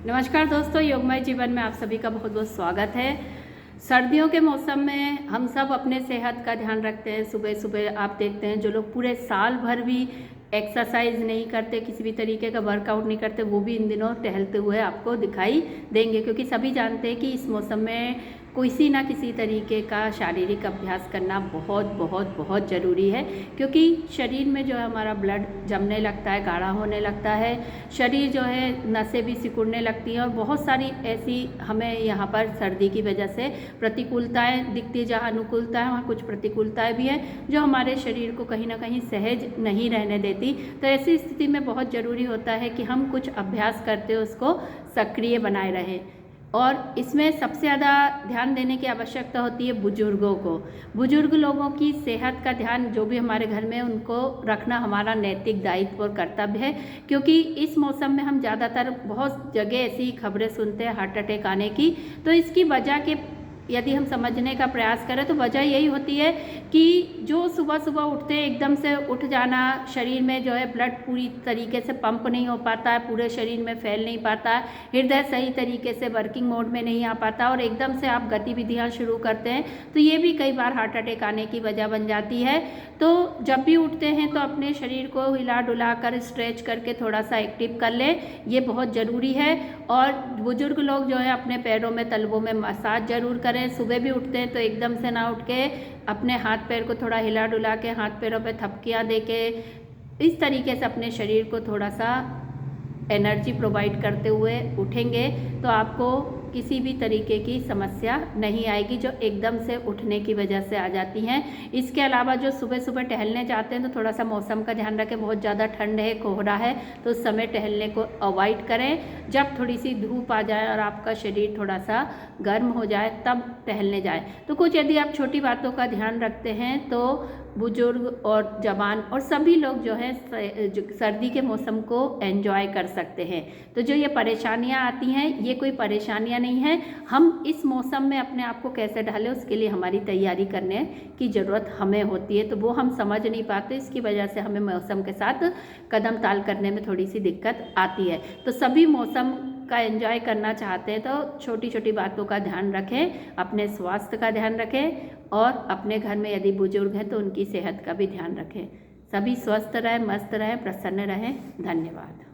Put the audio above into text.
नमस्कार दोस्तों, योगमय जीवन में आप सभी का बहुत बहुत स्वागत है। सर्दियों के मौसम में हम सब अपने सेहत का ध्यान रखते हैं। सुबह सुबह आप देखते हैं जो लोग पूरे साल भर भी एक्सरसाइज नहीं करते, किसी भी तरीके का वर्कआउट नहीं करते, वो भी इन दिनों टहलते हुए आपको दिखाई देंगे, क्योंकि सभी जानते हैं कि इस मौसम में किसी ना किसी तरीके का शारीरिक अभ्यास करना बहुत बहुत बहुत ज़रूरी है। क्योंकि शरीर में जो है हमारा ब्लड जमने लगता है, गाढ़ा होने लगता है, शरीर जो है नसें भी सिकुड़ने लगती हैं और बहुत सारी ऐसी हमें यहाँ पर सर्दी की वजह से प्रतिकूलताएं दिखती है। जहाँ अनुकूलता है वहाँ कुछ प्रतिकूलताएं भी हैं जो हमारे शरीर को कहीं ना कहीं सहज नहीं रहने देती। तो ऐसी स्थिति में बहुत ज़रूरी होता है कि हम कुछ अभ्यास करते हुए उसको सक्रिय बनाए रहें। और इसमें सबसे ज़्यादा ध्यान देने की आवश्यकता होती है बुजुर्गों को। बुजुर्ग लोगों की सेहत का ध्यान जो भी हमारे घर में उनको रखना हमारा नैतिक दायित्व और कर्तव्य है। क्योंकि इस मौसम में हम ज़्यादातर बहुत जगह ऐसी खबरें सुनते हैं हार्ट अटैक आने की। तो इसकी वजह के यदि हम समझने का प्रयास करें तो वजह यही होती है कि जो सुबह सुबह उठते हैं एकदम से उठ जाना, शरीर में जो है ब्लड पूरी तरीके से पंप नहीं हो पाता है, पूरे शरीर में फैल नहीं पाता है, हृदय सही तरीके से वर्किंग मोड में नहीं आ पाता और एकदम से आप गतिविधियां शुरू करते हैं तो ये भी कई बार हार्ट अटैक आने की वजह बन जाती है। तो जब भी उठते हैं तो अपने शरीर को हिला डुला कर स्ट्रेच करके थोड़ा सा एक्टिव कर लें, ये बहुत ज़रूरी है। और बुजुर्ग लोग जो है अपने पैरों में तलवों में मसाज जरूर करें। सुबह भी उठते हैं तो एकदम से ना उठ के अपने हाथ पैर को थोड़ा हिला डुला के, हाथ पैरों पे थपकियाँ दे के, इस तरीके से अपने शरीर को थोड़ा सा एनर्जी प्रोवाइड करते हुए उठेंगे तो आपको किसी भी तरीके की समस्या नहीं आएगी जो एकदम से उठने की वजह से आ जाती हैं। इसके अलावा जो सुबह सुबह टहलने जाते हैं तो थोड़ा सा मौसम का ध्यान रखें। बहुत ज़्यादा ठंड है, कोहरा है, तो उस समय टहलने को अवॉइड करें। जब थोड़ी सी धूप आ जाए और आपका शरीर थोड़ा सा गर्म हो जाए तब टहलने जाए। तो कुछ यदि आप छोटी बातों का ध्यान रखते हैं तो बुजुर्ग और जवान और सभी लोग जो है सर्दी के मौसम को एंजॉय कर सकते हैं। तो जो ये परेशानियां आती हैं ये कोई परेशानियां नहीं है। हम इस मौसम में अपने आप को कैसे ढालें उसके लिए हमारी तैयारी करने की ज़रूरत हमें होती है। तो वो हम समझ नहीं पाते, इसकी वजह से हमें मौसम के साथ कदम ताल करने में थोड़ी सी दिक्कत आती है। तो सभी मौसम का एंजॉय करना चाहते हैं तो छोटी छोटी बातों का ध्यान रखें, अपने स्वास्थ्य का ध्यान रखें और अपने घर में यदि बुजुर्ग हैं तो उनकी सेहत का भी ध्यान रखें। सभी स्वस्थ रहें, मस्त रहें, प्रसन्न रहें। धन्यवाद।